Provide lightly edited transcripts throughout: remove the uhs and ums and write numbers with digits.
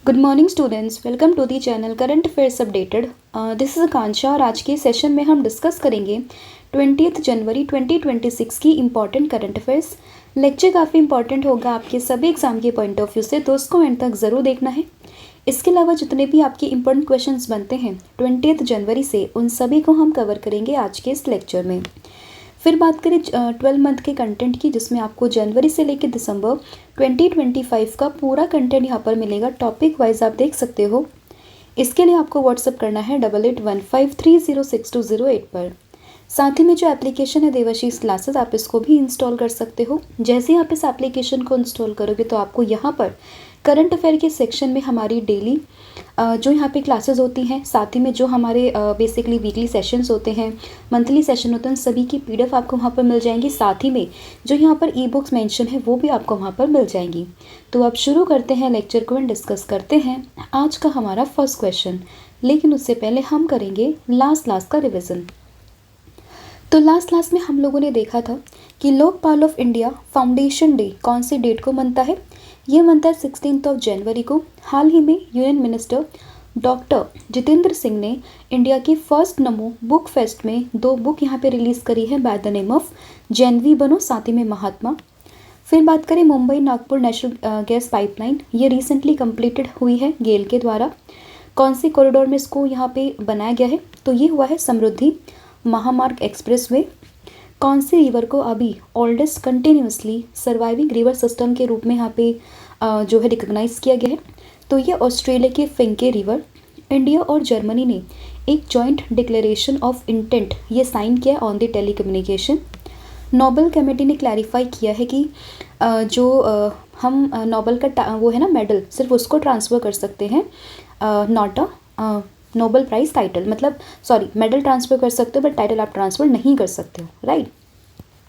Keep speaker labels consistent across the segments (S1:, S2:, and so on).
S1: Good morning students, welcome to the channel current affairs updated. This is Akanksha और आज के session में हम डिस्कस करेंगे 20 जनवरी 2026 की इंपॉर्टेंट करंट अफेयर्स। लेक्चर काफ़ी इंपॉर्टेंट होगा आपके सभी एग्जाम के पॉइंट ऑफ व्यू से, तो उसको एंड तक ज़रूर देखना है। इसके अलावा जितने भी आपके इंपॉर्टेंट क्वेश्चंस बनते हैं 20 जनवरी से, उन सभी को हम कवर करेंगे आज के इस लेक्चर में। फिर बात करें 12 मंथ के कंटेंट की, जिसमें आपको जनवरी से लेकर दिसंबर 2025 का पूरा कंटेंट यहाँ पर मिलेगा। टॉपिक वाइज आप देख सकते हो। इसके लिए आपको व्हाट्सअप करना है 8815306208 पर। साथ ही में जो एप्लीकेशन है देवाशीष क्लासेस, आप इसको भी इंस्टॉल कर सकते हो। जैसे ही आप इस एप्लीकेशन को इंस्टॉल करोगे तो आपको यहाँ पर करंट अफेयर के सेक्शन में हमारी डेली जो यहाँ पे क्लासेस होती हैं, साथ ही में जो हमारे बेसिकली वीकली सेशंस होते हैं, मंथली सेशन होते हैं, सभी की पीडीएफ आपको वहाँ पर मिल जाएंगी। साथ ही में जो यहाँ पर ई बुक्स मेंशन है वो भी आपको वहाँ पर मिल जाएंगी। तो अब शुरू करते हैं लेक्चर को एंड डिस्कस करते हैं आज का हमारा फर्स्ट क्वेश्चन। लेकिन उससे पहले हम करेंगे लास्ट क्लास का रिविज़न। तो लास्ट क्लास में हम लोगों ने देखा था कि Lokpal of India foundation day कौन सी डेट को मनता है। ये मनता है 16 जनवरी को। हाल ही में union minister doctor Jitendra Singh ने इंडिया के फर्स्ट नमो बुक फेस्ट में 2 बुक यहाँ पे रिलीज़ करी है bye the name of Jainvi बनो, साथ ही में महात्मा। फिर बात करें Mumbai Nagpur national gas pipeline, ये रिसेंटली कंप्लीटेड हुई है गेल के द्वारा। कौन सी कॉरिडोर में इसको यहाँ पे बनाया गया है, तो ये हुआ है समृद्धि महामार्ग एक्सप्रेसवे। कौन सी रिवर को अभी oldest continuously surviving river system के रूप में यहाँ पे जो है रिकॉग्नाइज किया गया है, तो ये ऑस्ट्रेलिया के फिंके रिवर। इंडिया और जर्मनी ने एक जॉइंट डिक्लेरेशन ऑफ इंटेंट ये साइन किया on the telecommunication. Nobel committee ने क्लैरिफाई किया है कि हम नोबेल का वो है ना मेडल, सिर्फ उसको ट्रांसफ़र कर सकते हैं, not a Nobel prize title. मतलब सॉरी, मेडल ट्रांसफ़र कर सकते हो बट टाइटल आप ट्रांसफ़र नहीं कर सकते हो, राइट।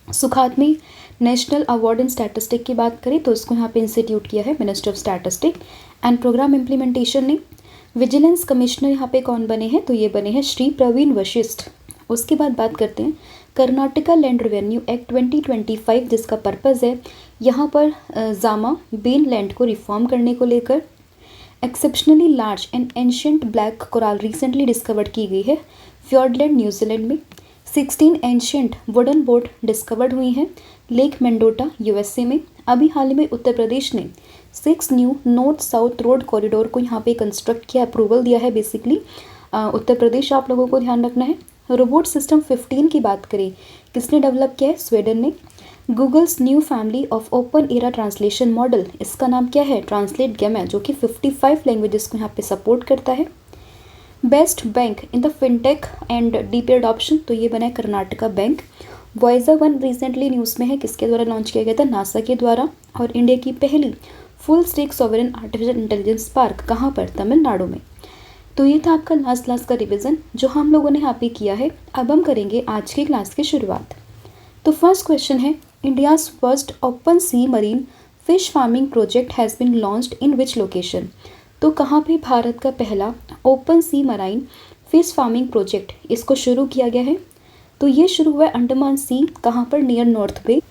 S1: सुखात में नेशनल अवार्ड इन स्टैटिस्टिक की बात करें तो इसको यहाँ पे इंस्टीट्यूट किया है minister of statistic and program implementation ने। विजिलेंस कमिश्नर यहाँ पे कौन बने हैं, तो ये बने हैं श्री प्रवीण वशिष्ठ। उसके बाद बात करते हैं कर्नाटका लैंड रेवेन्यू एक्ट 2025, जिसका पर्पज़ है यहाँ पर जामा बेन लैंड को रिफॉर्म करने को लेकर। Exceptionally large and ancient black coral recently discovered की गई है फ्योर्डलैंड न्यूजीलैंड में। 16 एंशियंट वुडन बोट डिस्कवर्ड हुई हैं लेक मेंडोटा यूएसए में। अभी हाल में उत्तर प्रदेश ने 6 new north south road corridor को यहाँ पे कंस्ट्रक्ट किया, अप्रूवल दिया है बेसिकली उत्तर प्रदेश। आप लोगों को ध्यान रखना है। रोबोट सिस्टम 15 की बात करें, किसने डेवलप किया है, स्वीडन ने। Google's new family of open era translation model, इसका नाम क्या है, ट्रांसलेट गेम, जो कि 55 लैंग्वेजेस को यहाँ पे सपोर्ट करता है। Best bank in the fintech and DP adoption, तो ये बना है Karnataka bank. Voyager 1 recently news में है, किसके द्वारा लॉन्च किया गया था, नासा के द्वारा। और इंडिया की पहली full stack sovereign artificial intelligence park कहाँ पर, तमिलनाडु में। तो ये था आपका लास्ट क्लास का रिवीजन जो हम लोगों ने यहाँ पे किया है। अब हम करेंगे आज की क्लास की शुरुआत। तो फर्स्ट क्वेश्चन है, India's first open sea marine fish farming project has been launched in which location. तो कहाँ पे भारत का पहला open sea marine fish farming project इसको शुरू किया गया है, तो ये शुरू हुआ है अंडमान सी, कहाँ पर, नियर नॉर्थ बे।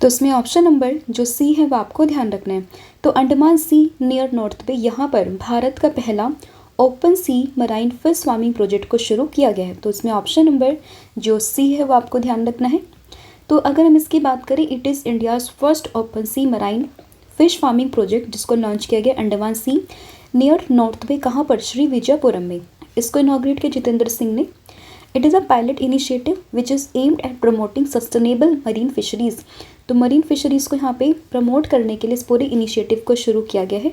S1: तो इसमें ऑप्शन नंबर जो सी है वो आपको ध्यान रखना है। तो अंडमान सी नियर नॉर्थ बे, यहाँ पर भारत का पहला open sea marine fish farming project को शुरू किया गया है। तो इसमें ऑप्शन नंबर जो सी है वो आपको ध्यान रखना है। तो अगर हम इसकी बात करें, it is India's first open sea marine fish farming project जिसको लॉन्च किया गया Andaman sea near north bay, कहाँ पर, श्री विजयपुरम में। इसको इनॉग्रेट किया जितेंद्र सिंह ने। It is a pilot initiative which is aimed at promoting sustainable marine fisheries. तो मरीन फिशरीज़ को यहाँ पे प्रमोट करने के लिए इस पूरे इनिशिएटिव को शुरू किया गया है।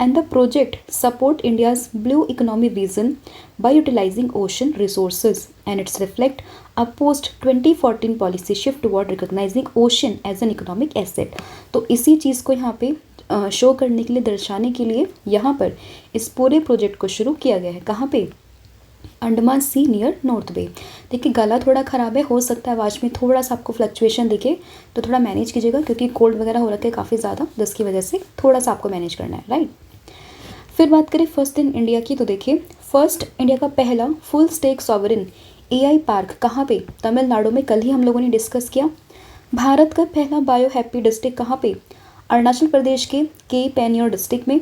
S1: And the project support India's blue economy vision by utilising ocean resources and its reflect a post 2014 policy shift toward recognising ocean as an economic asset. तो इसी चीज़ को यहाँ पे शो करने के लिए, दर्शाने के लिए यहाँ पर इस पूरे प्रोजेक्ट को शुरू किया गया है। कहाँ पे, अंडमान सी नियर नॉर्थ बे। देखिए गला थोड़ा ख़राब है, हो सकता है आवाज़ में थोड़ा सा आपको फ्लक्चुएशन दिखे, तो थोड़ा मैनेज कीजिएगा क्योंकि कोल्ड वगैरह हो रखा है काफ़ी ज़्यादा, जिसकी वजह से थोड़ा सा आपको मैनेज करना है, राइट। फिर बात करें फर्स्ट इन इंडिया की, तो देखिए फर्स्ट इंडिया का पहला full stack sovereign AI park कहाँ पे, तमिलनाडु में। कल ही हम लोगों ने डिस्कस किया। भारत का पहला बायो हैप्पी डिस्ट्रिक्ट कहाँ पे, अरुणाचल प्रदेश के पेनियर डिस्ट्रिक्ट में।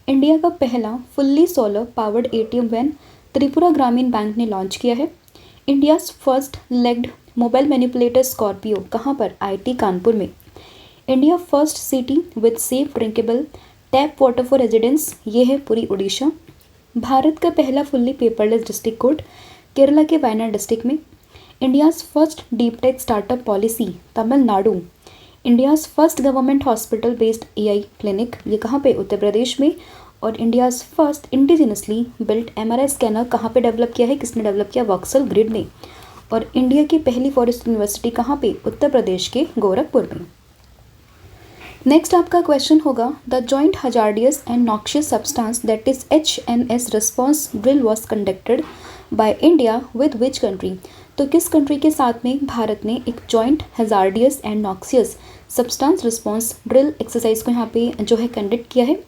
S1: इंडिया का पहला fully solar powered ATM van Tripura Gramin bank ने लॉन्च किया है। India's first legged mobile manipulator Scorpio कहाँ पर? आईआईटी कानपुर में। India first city with safe drinkable tap water for residents, ये है पूरी उड़ीसा। भारत का पहला fully paperless district court Kerala के वायनाड डिस्ट्रिक्ट में। India's first deep tech startup policy Tamil Nadu. India's first government hospital based AI clinic, ये कहाँ पे? उत्तर प्रदेश में। और India's first indigenously built MRI scanner कहाँ पे डेवलप किया है? किसने डेवलप किया? वॉक्सल ग्रिड ने। और इंडिया की पहली फॉरेस्ट यूनिवर्सिटी कहाँ पे? उत्तर प्रदेश के गोरखपुर में। नेक्स्ट आपका क्वेश्चन होगा, the joint hazardous and noxious substance that is HNS response drill was conducted by India with which country? तो किस कंट्री के साथ में भारत ने एक joint hazardous and noxious substance response drill exercise को यहाँ पे जो है कंडक्ट किया है?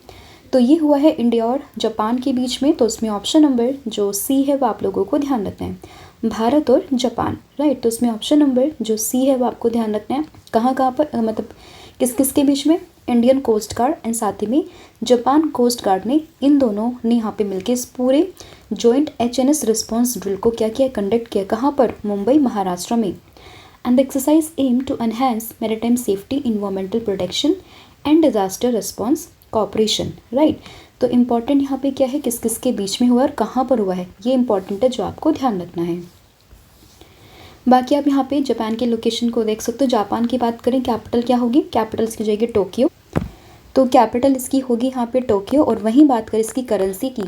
S1: तो ये हुआ है इंडिया और जापान के बीच में। तो उसमें ऑप्शन नंबर जो सी है वो आप लोगों को ध्यान रखना है, भारत और जापान, राइट। तो उसमें ऑप्शन नंबर जो सी है वो आपको ध्यान रखना है। कहाँ कहाँ पर, मतलब किस किस के बीच में? इंडियन कोस्ट गार्ड एंड साथ ही में जापान कोस्ट गार्ड ने, इन दोनों ने यहाँ पे मिलकर इस पूरे जॉइंट HNS रिस्पॉन्स ड्रिल को क्या किया? कंडक्ट किया। कहाँ पर? मुंबई महाराष्ट्र में। And the exercise aim to enhance maritime safety, environmental protection and disaster response cooperation, right. तो इम्पॉर्टेंट यहाँ पे क्या है, किस किस के बीच में हुआ और कहाँ पर हुआ है, ये इंपॉर्टेंट है जो आपको ध्यान रखना है। बाकी आप यहाँ पे जापान के लोकेशन को देख सकते हो। जापान की बात करें, कैपिटल क्या होगी? कैपिटल इसकी जाएगी टोक्यो, तो कैपिटल इसकी होगी यहाँ पे टोक्यो। और वहीं बात करें इसकी करेंसी की,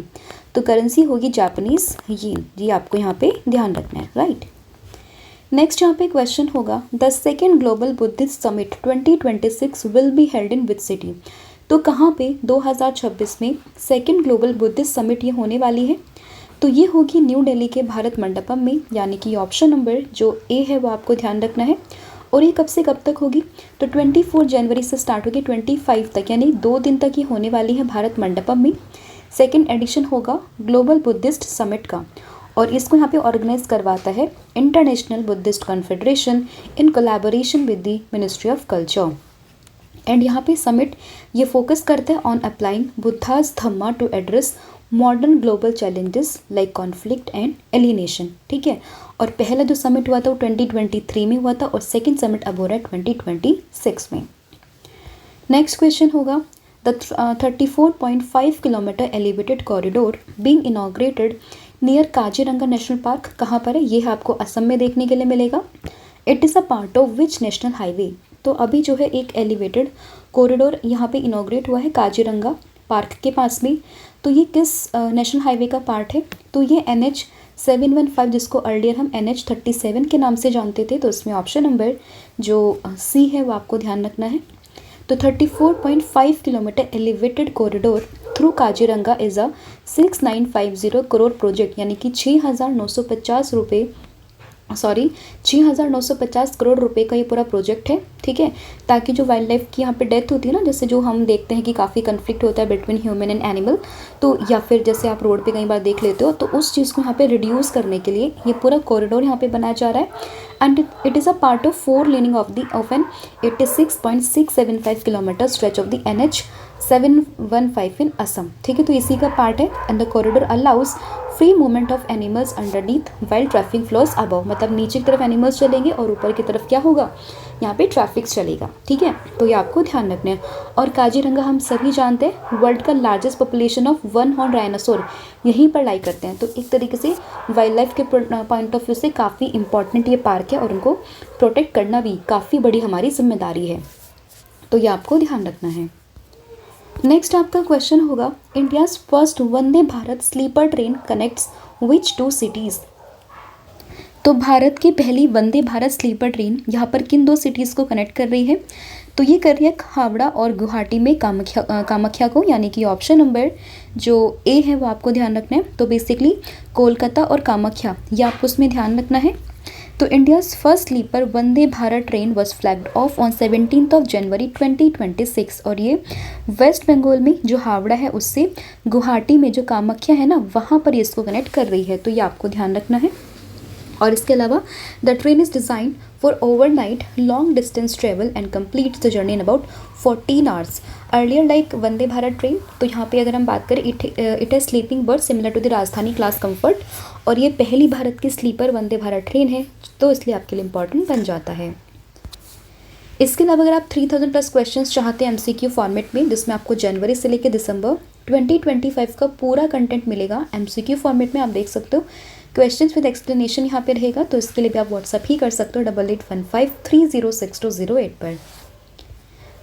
S1: तो करेंसी होगी जापानीज येन, ये आपको यहाँ पे ध्यान रखना है, राइट। नेक्स्ट यहाँ पे क्वेश्चन होगा, the second global Buddhist summit 2026 will be held in which city? तो कहाँ पे 2026 में सेकेंड ग्लोबल बुद्धिस्ट समिट ये होने वाली है? तो ये होगी न्यू दिल्ली के भारत मंडपम में, यानी कि ऑप्शन नंबर जो ए है वो आपको ध्यान रखना है। और ये कब से कब तक होगी? तो 24 जनवरी से स्टार्ट होगी 25 तक, यानी 2 दिन तक ये होने वाली है भारत मंडपम में। सेकेंड एडिशन होगा ग्लोबल बुद्धिस्ट समिट का, और इसको यहाँ पे ऑर्गेनाइज करवाता है international Buddhist confederation in collaboration with the ministry of culture. And यहाँ पे समिट ये फोकस करता है on applying Buddha's Dhamma to address modern global challenges like conflict and alienation, ठीक है। और पहला जो समिट हुआ था वो 2023 में हुआ था, और सेकेंड समिट अब हो रहा है 2026 में। नेक्स्ट क्वेश्चन होगा, the 34.5 kilometre elevated corridor being inaugurated near Kaziranga national park कहाँ पर है? ये आपको असम में देखने के लिए मिलेगा। It is a part of which national highway? तो अभी जो है एक एलिवेटेड कॉरिडोर यहाँ पे इनॉग्रेट हुआ है काजीरंगा पार्क के पास में। तो ये किस नेशनल हाईवे का पार्ट है? तो ये NH715, जिसको अर्लियर हम NH37 के नाम से जानते थे। तो इसमें ऑप्शन नंबर जो सी है वो आपको ध्यान रखना है। तो 34.5 kilometre elevated corridor through Kaziranga is a 6950 crore project, यानी कि 6,950 करोड़ रुपए का ये पूरा प्रोजेक्ट है, ठीक है। ताकि जो वाइल्ड लाइफ की यहाँ पे डेथ होती है ना, जैसे जो हम देखते हैं कि काफ़ी कन्फ्लिक्ट होता है बिटवीन ह्यूमन एंड एनिमल, तो या फिर जैसे आप रोड पे कई बार देख लेते हो, तो उस चीज़ को यहाँ पे रिड्यूस करने के लिए ये पूरा कॉरिडोर यहाँ पे बनाया जा रहा है। And it is a part of 4 laning of an 86.675 kilometre stretch of the NH715 in Assam, ठीक है। तो इसी का पार्ट है। And the corridor allows free movement of animals underneath while traffic flows above, मतलब नीचे की तरफ एनिमल्स चलेंगे और ऊपर की तरफ क्या होगा, यहाँ पे ट्रैफिक चलेगा, ठीक है। तो ये आपको ध्यान रखना है। और काजीरंगा हम सभी जानते हैं वर्ल्ड का largest population of 1 horn dinosaur यहीं पर लाई करते हैं। तो एक तरीके से वाइल्ड लाइफ के पॉइंट ऑफ व्यू से काफ़ी इंपॉर्टेंट ये पार्क है, और उनको प्रोटेक्ट करना भी काफ़ी बड़ी हमारी जिम्मेदारी है। तो ये आपको ध्यान रखना है। नेक्स्ट आपका क्वेश्चन होगा, India's first Vande Bharat sleeper train connects विच 2 सिटीज़? तो भारत की पहली वंदे भारत स्लीपर ट्रेन यहाँ पर किन 2 सिटीज़ को कनेक्ट कर रही है? तो ये कर रही है हावड़ा और गुवाहाटी में कामाख्या को, यानी कि ऑप्शन नंबर जो ए है वो आपको ध्यान रखना है। तो बेसिकली कोलकाता और कामाख्या, ये आपको उसमें ध्यान रखना है। तो India's first sleeper Vande Bharat train was flagged off on 17 January 2026, और ये वेस्ट बंगाल में जो हावड़ा है उससे गुवाहाटी में जो कामाख्या है ना, वहाँ पर इसको कनेक्ट कर रही है। तो ये आपको ध्यान रखना है। और इसके अलावा the train is design for overnight long distance travel and completes the journey in about 14 hours. Earlier like Vande Bharat train, तो यहाँ पे अगर हम बात करें इट है sleeping berth similar to the Rajdhani class comfort, और ये पहली भारत की स्लीपर वंदे भारत ट्रेन है, तो इसलिए आपके लिए इंपॉर्टेंट बन जाता है। इसके अलावा अगर आप 3000 प्लस क्वेश्चंस चाहते हैं एमसीक्यू फॉर्मेट में, जिसमें आपको जनवरी से लेकर दिसंबर 2025 का पूरा कंटेंट मिलेगा एमसीक्यू फॉर्मेट में, आप देख सकते हो क्वेश्चंस विद एक्सप्लेनेशन यहाँ पे रहेगा, तो इसके लिए भी आप व्हाट्सअप ही कर सकते हो 8815306208 पर।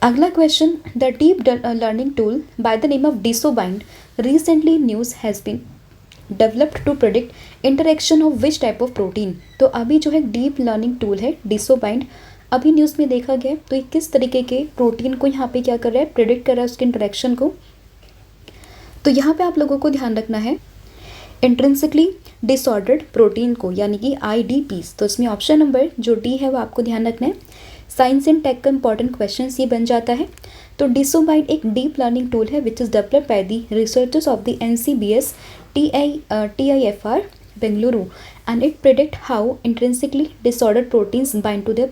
S1: अगला question, the deep learning tool by the name of DisoBind recently news has been developed to predict interaction of which type of protein. तो अभी जो है डीप लर्निंग टूल है डिसोबाइंड, अभी न्यूज़ में देखा गया, तो ये किस तरीके के प्रोटीन को यहाँ पे क्या कर रहा है, प्रेडिक्ट कर रहा है उसके इंटरेक्शन को। तो यहाँ पे आप लोगों को ध्यान रखना है इंट्रिंसिकली डिसऑर्डर्ड प्रोटीन को, यानी कि IDPs, तो इसमें ऑप्शन नंबर जो डी है वो आपको ध्यान रखना है। साइंस एंड टेक का इंपॉर्टेंट क्वेश्चन ये बन जाता है। तो डिसोबाइंड एक डीप लर्निंग टूल है which is developed by the researchers of the NCBS TIFR Bengaluru, and it predict how intrinsically disordered proteins bind to their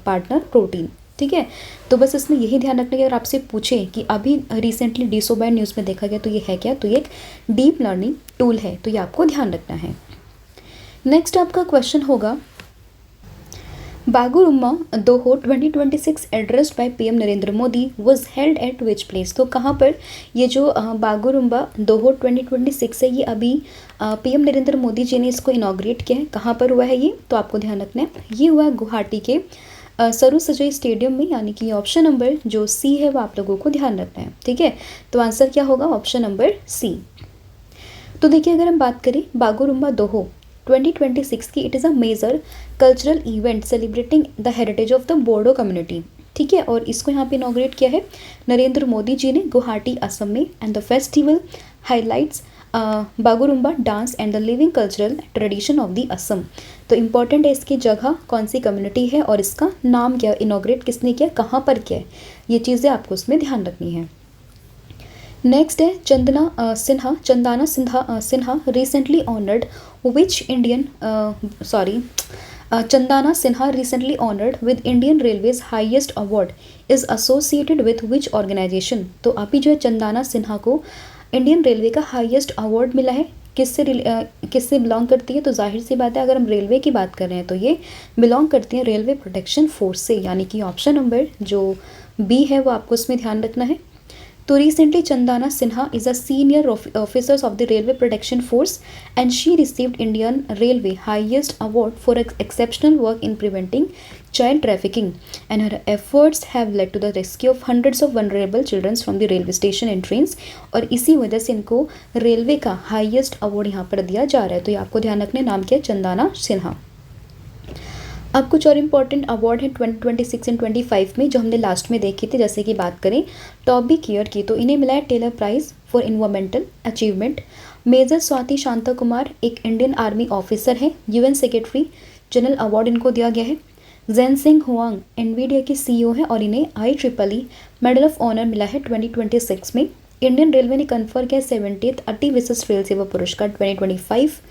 S1: partner protein. ठीक है, तो बस इसमें यही ध्यान रखना है कि अगर आपसे पूछे कि अभी रिसेंटली डिसोबाइंड न्यूज़ में देखा गया, तो ये है क्या, तो ये एक डीप लर्निंग टूल है, तो ये आपको ध्यान रखना है। नेक्स्ट आपका क्वेश्चन होगा, Bagurumba Dwhou 2026 addressed by PM Narendra Modi was held at which place. तो कहाँ पर ये जो बागुरुम्बा दोहो 2026 है, ये अभी PM नरेंद्र मोदी जी ने इसको इनॉग्रेट किया है, कहाँ पर हुआ है ये, तो आपको ध्यान रखना है ये हुआ है गुवाहाटी के सरू सजई स्टेडियम में, यानी कि ऑप्शन नंबर जो सी है वो आप लोगों को ध्यान रखना है। ठीक है, तो आंसर क्या होगा, ऑप्शन नंबर सी। तो देखिए अगर हम बात करें बागुरुम्बा दोहो 2026 की, it is a major cultural event celebrating the heritage of the Bodo community. ठीक है, और इसको यहाँ पे इनॉग्रेट किया है नरेंद्र मोदी जी ने गुवाहाटी असम में, and the festival highlights Bagurumba dance and the living cultural tradition of the Assam. तो इम्पॉर्टेंट है इसकी जगह कौन सी कम्युनिटी है और इसका नाम क्या, इनॉग्रेट किसने किया, कहाँ पर किया है, ये चीज़ें आपको उसमें ध्यान रखनी है। नेक्स्ट है Chandana Sinha recently honoured which Indian Chandana Sinha recently honoured with Indian railways highest award is associated with which organisation. तो अभी जो है चंदाना सिन्हा को इंडियन रेलवे का हाईएस्ट अवार्ड मिला है, किससे बिलोंग करती है, तो जाहिर सी बात है अगर हम रेलवे की बात कर रहे हैं तो ये बिलोंग करती है रेलवे प्रोटेक्शन फोर्स से, यानी कि ऑप्शन नंबर जो बी है वो आपको इसमें ध्यान रखना है। तो recently Chandana Sinha is a senior officers of the railway protection force and she received Indian railway highest award for exceptional work in preventing child trafficking, and her efforts have led to the rescue of hundreds of vulnerable childrens from the railway station and trains, और इसी वजह से इनको railway का highest award यहाँ पर दिया जा रहा है। तो ये आपको ध्यान रखने, नाम क्या है, चंदाना सिन्हा। अब कुछ और इम्पॉर्टेंट अवार्ड हैं 2026 एंड 25 में जो हमने लास्ट में देखे थे, जैसे कि बात करें टॉबी केयर की, तो इन्हें मिला है Tyler prize for environmental achievement. Major Swathi Shanta Kumar एक इंडियन आर्मी ऑफिसर है, UN सेक्रेटरी जनरल अवार्ड इनको दिया गया है। जैन सिंह हुआंग एनवीडिया के CEO हैं और इन्हें IEEE मेडल ऑफ ऑनर मिला है 2026 में। इंडियन रेलवे ने कन्फर किया 70th अति विशिष्ट रेल सेवा पुरस्कार 2025।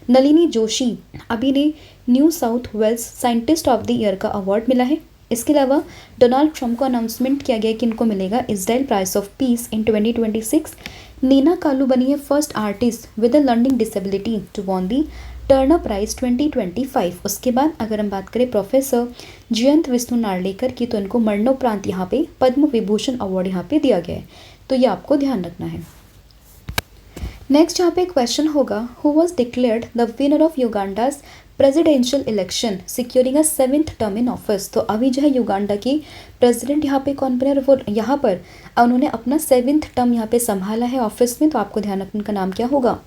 S1: नलिनी जोशी अभी ने New South Wales scientist of the year का अवार्ड मिला है। इसके अलावा डोनाल्ड ट्रंप को अनाउंसमेंट किया गया कि इनको मिलेगा Israel prize of peace in 2026। Nnena Kalu बनी है first artist with a learning disability to won the Turner prize 2025। उसके बाद अगर हम बात करें प्रोफेसर जयंत विष्णु नार्लेकर की, तो इनको मरणोपरांत यहाँ पे पद्म विभूषण अवार्ड यहाँ पे दिया गया है, तो ये आपको ध्यान रखना है। नेक्स्ट यहाँ पे क्वेश्चन होगा, who was declared the winner of Uganda's presidential election securing a 7th term in office. तो अभी जो है युगांडा की प्रेसिडेंट यहाँ पे कौन बने, वो यहाँ पर उन्होंने अपना 7th टर्म यहाँ पे संभाला है ऑफिस में, तो आपको ध्यान रखना इनका नाम क्या होगा,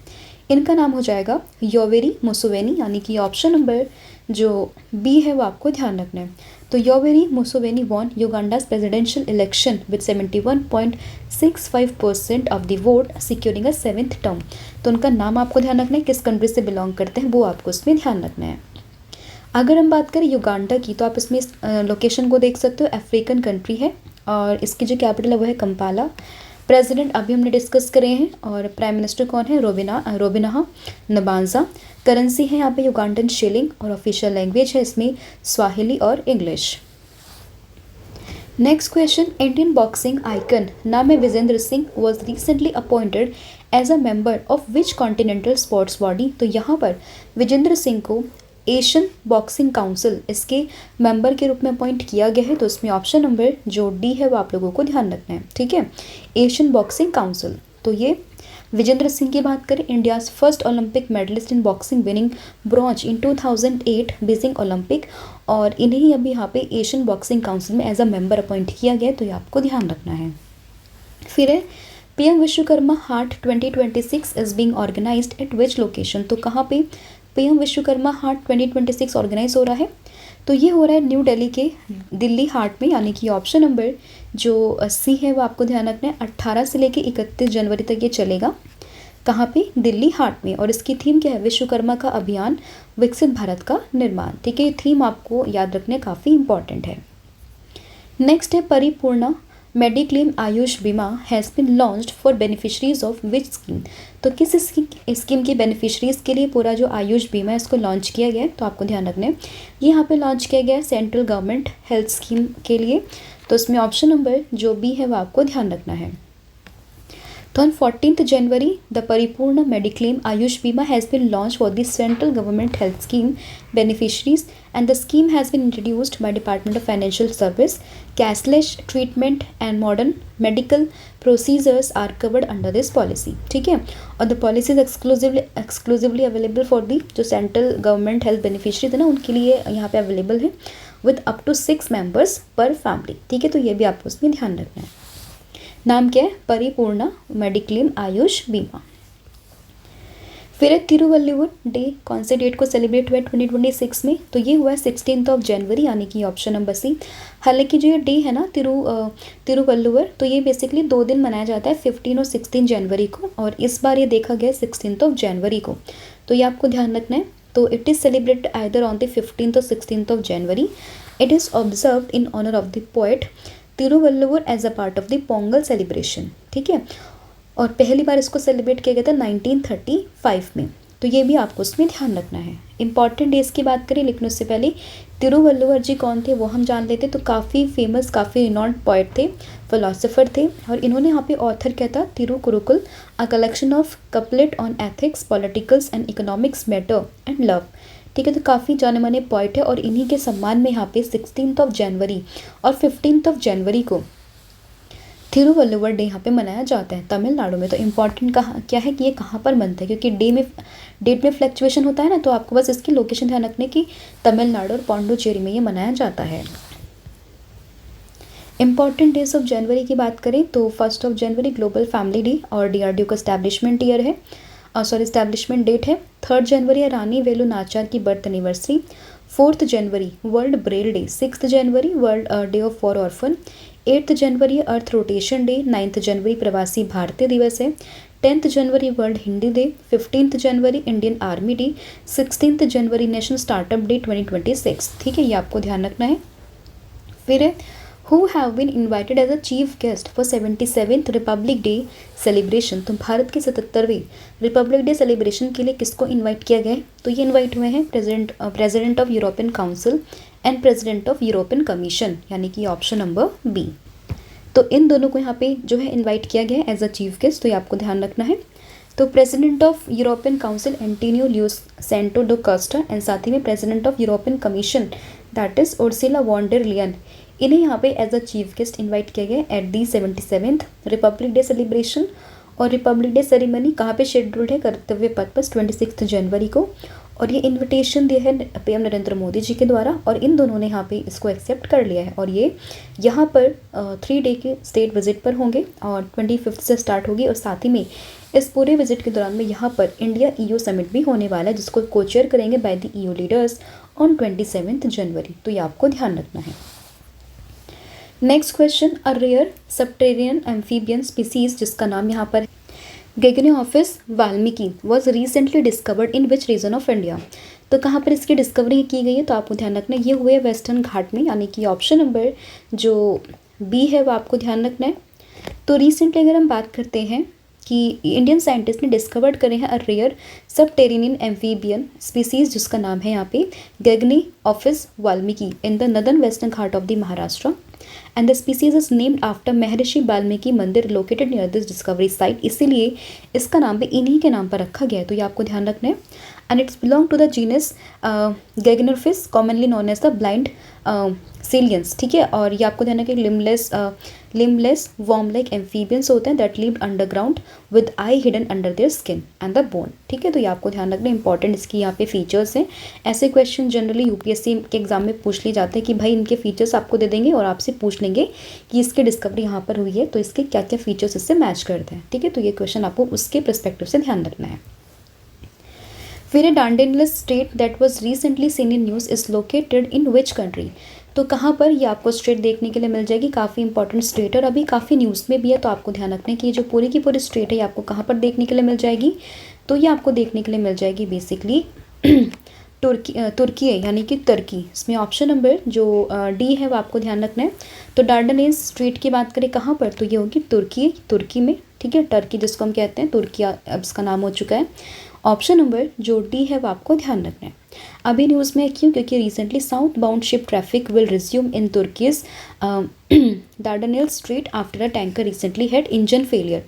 S1: इनका नाम हो जाएगा योवेरी मुसेवेनी, यानी कि ऑप्शन नंबर जो बी है वो आपको ध्यान रखना है। तो Yoweri Museveni won Uganda's presidential election with 71.65% of the vote securing a 7th term. तो उनका नाम आपको ध्यान रखना है, किस कंट्री से बिलोंग करते हैं वो आपको उसमें ध्यान रखना है। अगर हम बात करें युगांडा की, तो आप इसमें लोकेशन को देख सकते हो, अफ्रीकन कंट्री है और इसकी जो कैपिटल है वो है कंपाला। प्रेसिडेंट अभी हमने डिस्कस करे हैं, और प्राइम मिनिस्टर कौन है, रोबिना नबांजा। करेंसी है यहाँ पे युगांडन शिलिंग, और ऑफिशियल लैंग्वेज है इसमें स्वाहिली और English. Next question, Indian boxing icon नाम है Vijender Singh was recently appointed as a member of which continental sports body. तो यहाँ पर विजेंद्र सिंह को एशियन बॉक्सिंग काउंसिल इसके मेंबर के रूप में अपॉइंट किया गया है। तो इसमें ऑप्शन नंबर जो डी है वो आप लोगों को ध्यान रखना है, ठीक है, एशियन बॉक्सिंग काउंसिल। तो ये विजेंद्र सिंह की बात करें, India's first Olympic medallist in boxing winning bronze in 2008 Beijing Olympic, और इन्हें ही अभी यहाँ पे एशियन बॉक्सिंग काउंसिल में एज अ मेंबर अपॉइंट किया गया है। तो ये आपको ध्यान रखना है। फिर है PM Vishwakarma Haat 2026 is being organised at which location. तो कहाँ पे पीएम विश्वकर्मा हाट 2026 ऑर्गेनाइज हो रहा है? तो ये हो रहा है न्यू दिल्ली के दिल्ली हाट में, यानी कि ऑप्शन नंबर जो सी है वो आपको ध्यान रखना है। 18 से लेके 31 जनवरी तक ये चलेगा। कहाँ पे? दिल्ली हाट में। और इसकी थीम क्या है? विश्वकर्मा का अभियान, विकसित भारत का निर्माण। ठीक है, ये थीम आपको याद रखने काफ़ी इंपॉर्टेंट है। नेक्स्ट है परिपूर्णा मेडिक्लेम आयुष बीमा has been launched for beneficiaries of which scheme. तो किस स्कीम की बेनिफिशरीज के लिए पूरा जो आयुष बीमा है इसको लॉन्च किया गया है? तो आपको ध्यान रखना है ये यहाँ पे लॉन्च किया गया है सेंट्रल गवर्नमेंट हेल्थ स्कीम के लिए। तो इसमें ऑप्शन नंबर जो बी है वो आपको ध्यान रखना है। तो on 14th January, the Paripurna Mediclaim Ayush Bima has been launched for the central government health scheme beneficiaries, and the scheme has been introduced by Department of Financial Service. Cashless treatment and modern medical procedures are covered under this policy. ठीक है, और the policy is exclusively available for the जो central government health beneficiaries है ना उनके लिए यहाँ पे अवेलेबल है with up to 6 members per family। ठीक है, तो ये भी आपको उसमें ध्यान रखना है। नाम क्या है? परिपूर्णा मेडिक्लेम आयुष बीमा। फिर तिरुवल्लुवर डे कौन से डेट को सेलिब्रेट हुआ है 2026 में? तो ये हुआ है 16 जनवरी, यानी कि ऑप्शन नंबर सी। हालांकि जो ये डे है ना तिरुवल्लुवर, तो ये बेसिकली 2 दिन मनाया जाता है, 15 और 16 जनवरी को, और इस बार ये देखा गया 16 जनवरी को। तो ये आपको ध्यान रखना है। तो it is celebrated either on the 15 और 16 जनवरी। It is observed in honour of the poet Thiruvalluvar as a part of the Pongal celebration. ठीक है, और पहली बार इसको सेलिब्रेट किया गया था 1935 में। तो ये भी आपको उसमें ध्यान रखना है। इंपॉर्टेंट डेज की बात करें लेकिन उससे पहले तिरुवल्लुवर जी कौन थे वो हम जान लेते। तो काफ़ी फेमस, काफ़ी रिनॉन्ड पोएट थे, फिलोसोफर थे, और इन्होंने यहाँ पे ऑथर क्या था? Thirukkural, a collection of couplet on ethics, politicals and economics matter and love. ठीक है, तो काफ़ी जाने माने पोइट है, और इन्हीं के सम्मान में यहाँ पे 16 जनवरी और 15 जनवरी को तिरुवल्लुवर डे यहाँ पे मनाया जाता है तमिलनाडु में। तो इम्पॉर्टेंट कहाँ क्या है कि ये कहाँ पर बनता है, क्योंकि डेट में फ्लक्चुएशन होता है ना, तो आपको बस इसकी लोकेशन ध्यान रखने की तमिलनाडु और पौंडुचेरी में ये मनाया जाता है। इंपॉर्टेंट डेज ऑफ जनवरी की बात करें तो 1 जनवरी ग्लोबल फैमिली डे और DRDO का स्टैब्लिशमेंट ईयर है, स्टैब्लिशमेंट डेट है। 3 जनवरी है रानी वेलु नाचियार की birth anniversary. 4 January world Braille day. 6 January world day of for orphan. 8 January earth rotation day. 9 जनवरी प्रवासी भारतीय दिवस है। 10 जनवरी वर्ल्ड हिंदी डे। 15 जनवरी इंडियन आर्मी डे। 16 जनवरी नेशनल स्टार्टअप डे 2026। ठीक है, ये आपको ध्यान रखना है। फिर है who have been invited as a chief guest for 77th Republic Day celebration। तो भारत के 77वें रिपब्लिक डे सेलिब्रेशन के लिए किसको इनवाइट किया गया है? तो ये इनवाइट हुए हैं president of European council and president of European commission, यानी कि ऑप्शन नंबर बी। तो इन दोनों को यहाँ पे जो है इन्वाइट किया गया है एज अ चीफ गेस्ट। तो ये आपको ध्यान रखना है। तो president of European council Antonio Luis Santos da Costa, and साथ ही में president of European commission that is Ursula von der Leyen, इन्हें यहाँ पे as a chief guest invite किया गया at the 77th republic day celebration. और republic day ceremony कहाँ पे शेड्यूल्ड है? कर्तव्य पथ पर 26 जनवरी को, और ये इनविटेशन दिया है PM नरेंद्र मोदी जी के द्वारा, और इन दोनों ने यहाँ पे इसको एक्सेप्ट कर लिया है। और ये यहाँ पर 3 डे के स्टेट विजिट पर होंगे, और 25 से स्टार्ट होगी, और साथ ही में इस पूरे विजिट के दौरान में यहाँ पर इंडिया EU समिट भी होने वाला है, जिसको कोचेयर करेंगे by the EU leaders on 27 जनवरी। तो ये आपको ध्यान रखना है। Next question, a rare subterranean amphibian species जिसका नाम यहाँ पर Gegeneophis Valmiki was recently discovered in which region of India. तो कहाँ पर इसकी डिस्कवरी की गई है? तो आपको ध्यान रखना है ये हुए वेस्टर्न घाट में, यानी कि ऑप्शन नंबर जो बी है वो आपको ध्यान रखना है। तो रिसेंटली अगर हम बात करते हैं कि इंडियन साइंटिस्ट ने डिस्कवर्ड करे हैं a rare subterranean amphibian species जिसका नाम है यहाँ पे Gegeneophis Valmiki in the northern western घाट of the Maharashtra. And the species is named after Maharshi Valmiki mandir located near this discovery site, इसीलिए इसका नाम भी इन्हीं के नाम पर रखा गया है, तो ये आपको ध्यान रखना है। And it's belong to the genus Gegeneophis commonly known as the blind caecilians, ठीक है। और ये आपको ध्यान रखना कि लिमलेस वॉर्म लाइक एम्फीबियंस होते हैं that lived underground with I hidden under their skin and the bone, ठीक है। तो ये आपको ध्यान रखना इंपॉर्टेंट इसकी यहाँ पे फीचर्स हैं। ऐसे क्वेश्चन जनरली यूपीएससी के एग्जाम में पूछ लिए जाते हैं कि भाई इनके फीचर्स आपको दे देंगे और आपसे पूछ लेंगे कि इसकी डिस्कवरी यहाँ पर हुई है तो इसके क्या क्या फीचर्स इससे मैच करते हैं, ठीक है। तो ये क्वेश्चन आपको उसके परस्पेक्टिव से ध्यान रखना है। फिर a Dardanelles strait that was recently seen in news is located in which country, तो कहाँ पर ये आपको स्टेट देखने के लिए मिल जाएगी। काफ़ी इंपॉर्टेंट स्टेट और अभी काफ़ी न्यूज़ में भी है, तो आपको ध्यान रखना है कि ये जो पूरी की पूरी स्टेट है ये आपको कहाँ पर देखने के लिए मिल जाएगी। तो ये आपको देखने के लिए मिल जाएगी बेसिकली तुर्की है, यानी कि तुर्की। इसमें ऑप्शन नंबर जो डी है वो आपको ध्यान रखना है। तो डार्डनेल्स स्ट्रेट की बात करें कहाँ पर, तो ये होगी तुर्की में, ठीक है। टर्की जिसको हम कहते हैं, तुर्की अब इसका नाम हो चुका है। ऑप्शन नंबर जो डी है वो आपको ध्यान रखना है। अभी न्यूज़ में क्यों, क्योंकि recently south bound ship traffic will resume in Turkey's Dardanelles strait after a tanker recently had engine failure.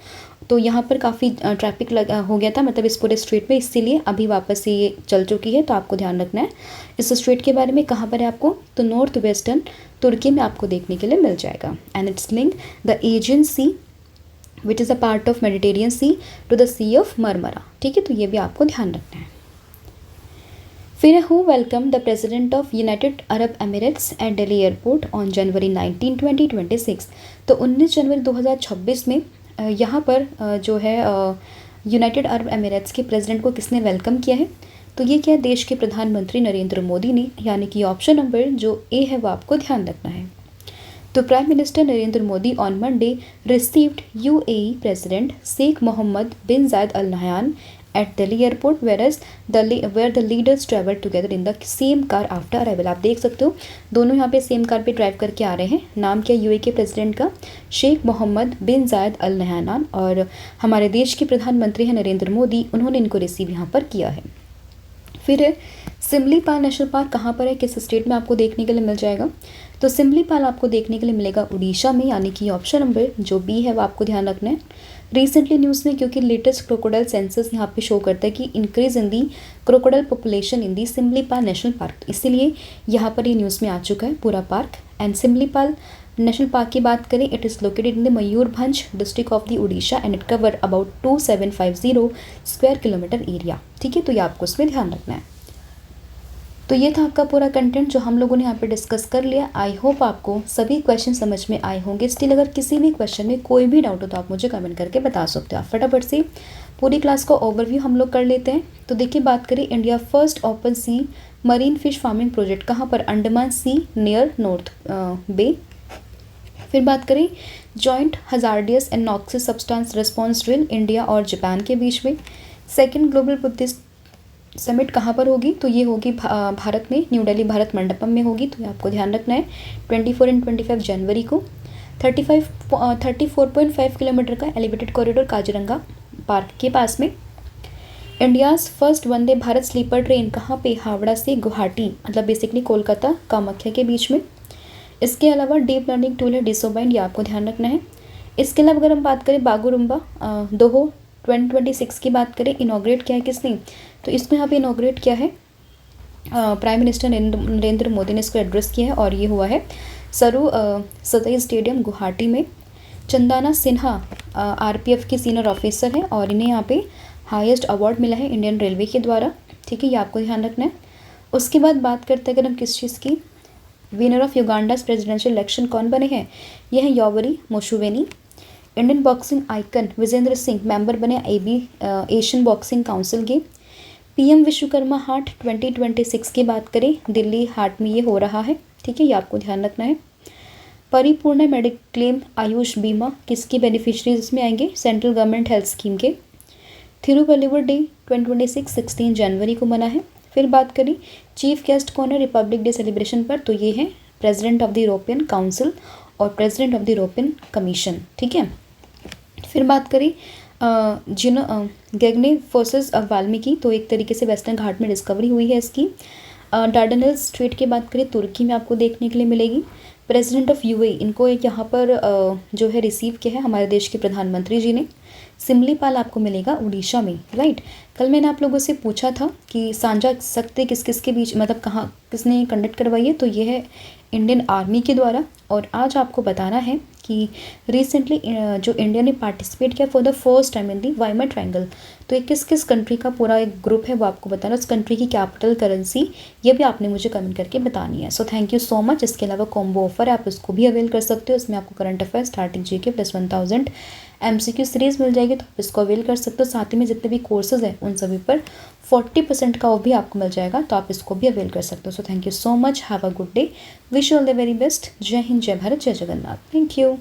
S1: तो यहाँ पर काफ़ी ट्रैफिक लगा हो गया था, मतलब इस पूरे स्ट्रेट में, इसीलिए अभी वापस से ये चल चुकी है। तो आपको ध्यान रखना है इस स्ट्रेट के बारे में। कहाँ पर है आपको, तो नॉर्थ वेस्टर्न तुर्की में आपको देखने के लिए मिल जाएगा। And it's link the Aegean sea which is a part of Mediterranean sea to the sea of Marmara, ठीक है। तो ये भी आपको ध्यान रखना है। फिर who welcome the president of United Arab Emirates at Delhi airport on January 19, 2026। तो 19 जनवरी 2026 में यहाँ पर जो है यूनाइटेड अरब एमिरेट्स के प्रेसिडेंट को किसने वेलकम किया है, तो ये क्या देश के प्रधानमंत्री नरेंद्र मोदी ने, यानी कि ऑप्शन नंबर जो ए है वो आपको ध्यान रखना है। तो prime minister Narendra Modi on Monday received UAE president Sheikh Mohammed bin Zayed Al Nahyan at Delhi airport where the leaders travel together in the same car after arrival. आप देख सकते हो दोनों यहाँ पे सेम कार पे ड्राइव करके आ रहे हैं। नाम क्या यूएई के प्रेसिडेंट का, Sheikh Mohammed bin Zayed Al Nahyan, और हमारे देश के प्रधानमंत्री हैं नरेंद्र मोदी, उन्होंने इनको रिसीव यहाँ पर किया है। फिर सिमलीपाल नेशनल पार्क कहाँ पर है, किस स्टेट में आपको देखने के लिए मिल जाएगा, तो सिमलीपाल आपको देखने के लिए मिलेगा उड़ीसा में, यानी कि ऑप्शन नंबर जो बी है वो आपको ध्यान रखना है। रिसेंटली न्यूज़ में क्योंकि लेटेस्ट क्रोकोडाइल सेंसस यहाँ पे शो करता है कि increase in the crocodile population in the Similipal National Park, इसीलिए यहाँ पर ये न्यूज़ में आ चुका है पूरा park. And Similipal National Park की बात करें, it is located in the Mayurbhanj district of the Odisha and it cover about 2750 square kilometre area, ठीक है। तो ये आपको उसमें ध्यान रखना है। तो ये था आपका पूरा कंटेंट जो हम लोगों ने यहाँ पे डिस्कस कर लिया। आई होप आपको सभी क्वेश्चन समझ में आए होंगे। स्टिल अगर किसी भी क्वेश्चन में कोई भी डाउट हो तो आप मुझे कमेंट करके बता सकते हो। आप फटाफट से पूरी क्लास का ओवरव्यू हम लोग कर लेते हैं। तो देखिए, बात करें India first open sea marine fish farming project कहाँ पर, Andaman sea near north Bay. फिर बात करें joint hazardous and noxious substance response drill India और जापान के बीच में। सेकेंड ग्लोबल बुद्धिस्ट समिट कहाँ पर होगी, तो ये होगी भारत में, न्यू दिल्ली भारत मंडपम में होगी। तो ये आपको ध्यान रखना है 24 और 25 जनवरी को। 34.5 किलोमीटर का एलिवेटेड कॉरिडोर काजीरंगा पार्क के पास में। India's first Vande Bharat sleeper train कहाँ पे, हावड़ा से गुवाहाटी, मतलब बेसिकली कोलकाता कामाख्या के बीच में। इसके अलावा डीप लर्निंग टूल है डिसोबाइंड, ये आपको ध्यान रखना है। इसके अलावा अगर हम बात करें बागुरुम्बा दोहो 2026 की बात करें, इनॉग्रेट किया है किसने, तो इसको यहाँ पे इनॉग्रेट किया है प्राइम मिनिस्टर नरेंद्र मोदी ने इसको एड्रेस किया है, और ये हुआ है सरू सतई स्टेडियम गुवाहाटी में। चंदाना सिन्हा आरपीएफ की सीनियर ऑफिसर है और इन्हें यहाँ पे हाईएस्ट अवार्ड मिला है इंडियन रेलवे के द्वारा, ठीक है। ये आपको ध्यान रखना है। उसके बाद बात करते हैं अगर हम किस चीज़ की, winner of Uganda's presidential election कौन बने हैं, यह है Yoweri Museveni. Indian boxing icon Vijender Singh member बने एशियन बॉक्सिंग काउंसिल के। पीएम विश्वकर्मा हाट 2026 की बात करें, दिल्ली हाट में ये हो रहा है, ठीक है। ये आपको ध्यान रखना है। परिपूर्ण मेडिक्लेम आयुष बीमा किसकी बेनिफिशरीज इसमें आएंगे, सेंट्रल गवर्नमेंट हेल्थ स्कीम के। थिरुवल्लुवर डे 2026 16 जनवरी को मना है। फिर बात करें चीफ गेस्ट कौन है रिपब्लिक डे सेलिब्रेशन पर, तो ये है president of the European council और president of the European commission, ठीक है। फिर बात करें गैगने फोर्सेस ऑफ वाल्मीकि, तो एक तरीके से वेस्टर्न घाट में डिस्कवरी हुई है इसकी। डार्डेनल स्ट्रेट की बात करें तुर्की में आपको देखने के लिए मिलेगी। प्रेसिडेंट ऑफ यूएई, इनको एक यहाँ पर जो है रिसीव किया है हमारे देश के प्रधानमंत्री जी ने। सिमलीपाल आपको मिलेगा उड़ीसा में, राइट। कल मैंने आप लोगों से पूछा था कि सांझा शक्ति किस किस के बीच, मतलब कहाँ किसने कंडक्ट करवाई है, तो ये है इंडियन आर्मी के द्वारा। और आज आपको बताना है कि रिसेंटली जो इंडिया ने पार्टिसिपेट किया for the first time in the Weimar triangle, तो ये किस किस कंट्री का पूरा एक ग्रुप है वो आपको बताना। उस कंट्री की कैपिटल, करेंसी, ये भी आपने मुझे कमेंट करके बतानी है। So thank you so much. इसके अलावा कॉम्बो ऑफर है, आप इसको भी अवेल कर सकते हो। इसमें आपको current affair, starting GK plus 1000 MCQ series मिल जाएगी, तो आप इसको अवेल कर सकते हो। साथ ही में जितने भी कोर्सेज हैं उन सभी पर 40% का ऑफ भी आपको मिल जाएगा, तो आप इसको भी अवेल कर सकते हो। So thank you so much, have a good day, wish you all the very best. जय हिंद, जय भारत, जय जगन्नाथ। Thank you.